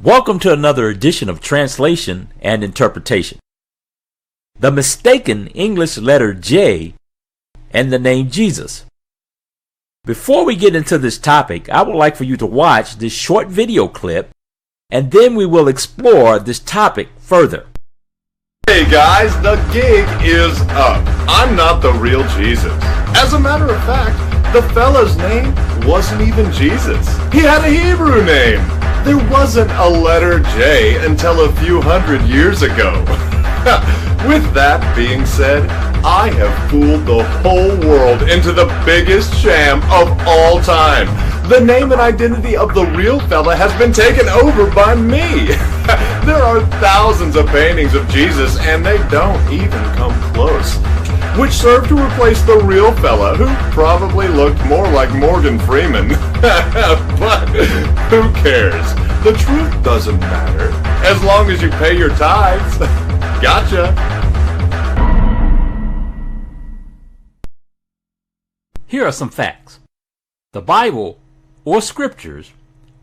Welcome to another edition of Translation and Interpretation. The mistaken English letter J and the name Jesus. Before we get into this topic, I would like for you to watch this short video clip, and then we will explore this topic further. Hey guys, the gig is up. I'm not the real Jesus. As a matter of fact, the fella's name wasn't even Jesus. He had a Hebrew name. There wasn't a letter J until a few hundred years ago. With that being said, I have fooled the whole world into the biggest sham of all time. The name and identity of the real fella has been taken over by me. There are thousands of paintings of Jesus and they don't even come close, which serve to replace the real fella who probably looked more like Morgan Freeman. But who cares? The truth doesn't matter as long as you pay your tithes. Gotcha. Here are some facts. The Bible, or scriptures,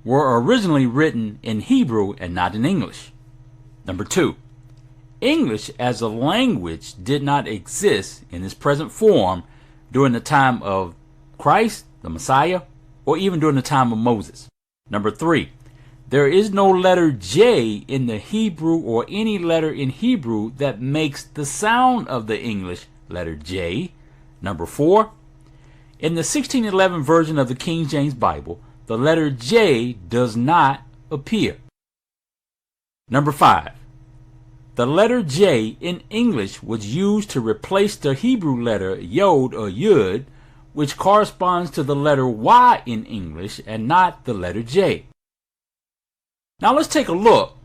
were originally written in Hebrew and not in English. Number 2, English as a language did not exist in its present form during the time of Christ, the Messiah, or even during the time of Moses. Number 3, there is no letter J in the Hebrew or any letter in Hebrew that makes the sound of the English letter J. Number 4, in the 1611 version of the King James Bible, the letter J does not appear. Number 5, the letter J in English was used to replace the Hebrew letter Yod or Yud, which corresponds to the letter Y in English and not the letter J. Now let's take a look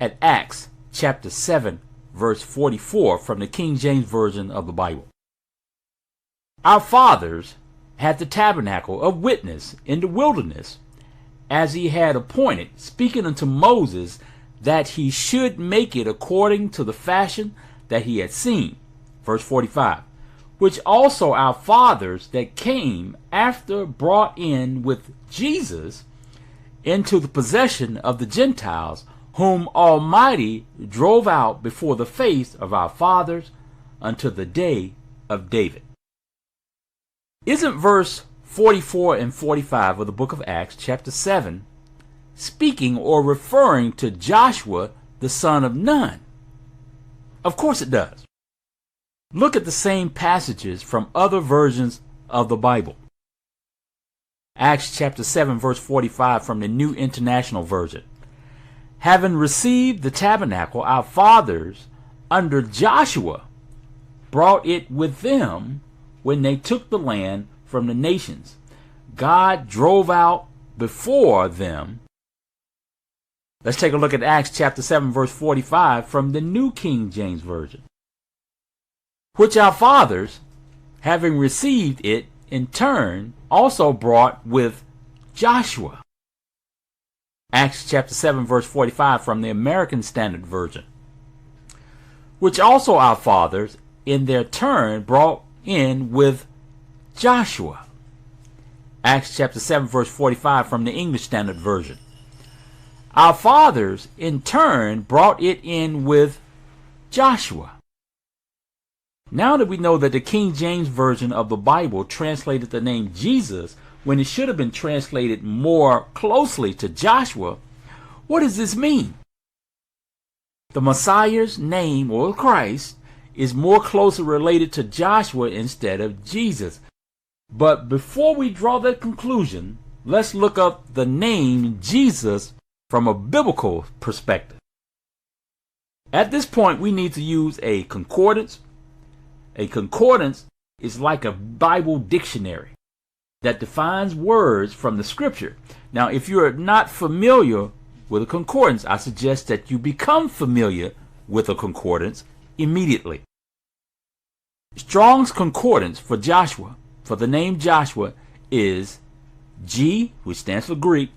at Acts chapter 7 verse 44 from the King James Version of the Bible. Our fathers had the tabernacle of witness in the wilderness, as he had appointed, speaking unto Moses, that he should make it according to the fashion that he had seen. Verse 45. Which also our fathers that came after brought in with Jesus into the possession of the Gentiles, whom Almighty drove out before the face of our fathers unto the day of David. Isn't verse 44 and 45 of the book of Acts chapter 7 speaking or referring to Joshua the son of Nun? Of course it does. Look at the same passages from other versions of the Bible. Acts chapter 7 verse 45 from the New International Version. Having received the tabernacle, our fathers under Joshua brought it with them when they took the land from the nations. God drove out before them. Let's take a look at Acts chapter 7 verse 45 from the New King James Version. Which our fathers, having received it in turn, also brought with Joshua. Acts chapter 7 verse 45 from the American Standard Version. Which also our fathers in their turn brought in with Joshua. Acts chapter 7 verse 45 from the English Standard Version. Our fathers in turn brought it in with Joshua. Now that we know that the King James Version of the Bible translated the name Jesus when it should have been translated more closely to Joshua, what does this mean? The Messiah's name, or Christ, is more closely related to Joshua instead of Jesus. But before we draw that conclusion, let's look up the name Jesus from a biblical perspective. At this point, we need to use a concordance. A concordance is like a Bible dictionary that defines words from the scripture. Now, if you're not familiar with a concordance, I suggest that you become familiar with a concordance immediately. Strong's concordance for Joshua, for the name Joshua, is G, which stands for Greek,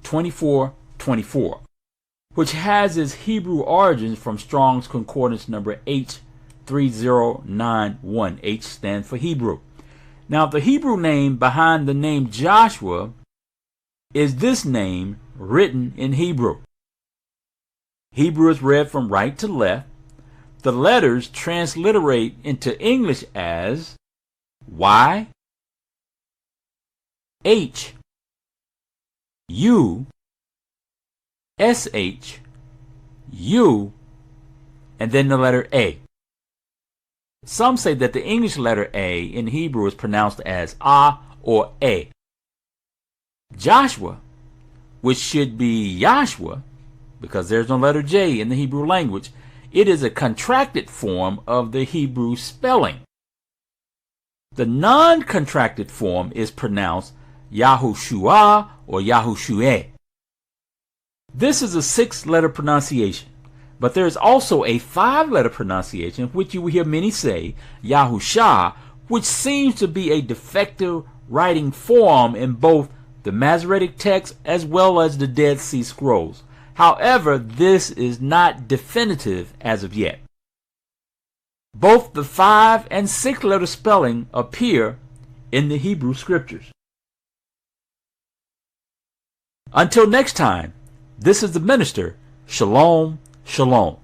2424, which has its Hebrew origins from Strong's concordance number H3091. H stands for Hebrew. Now, the Hebrew name behind the name Joshua is this name written in Hebrew. Hebrew is read from right to left. The letters transliterate into English as Y, H, U, SH, U, and then the letter A. Some say that the English letter A in Hebrew is pronounced as A or A. Joshua, which should be Yahshua, because there's no letter J in the Hebrew language, it is a contracted form of the Hebrew spelling. The non-contracted form is pronounced Yahushua or Yahushua. This is a 6-letter pronunciation, but there is also a 5-letter pronunciation, which you will hear many say, YAHUSHA, which seems to be a defective writing form in both the Masoretic text as well as the Dead Sea Scrolls. However, this is not definitive as of yet. Both the 5- and 6-letter spelling appear in the Hebrew Scriptures. Until next time, this is the minister. Shalom, shalom.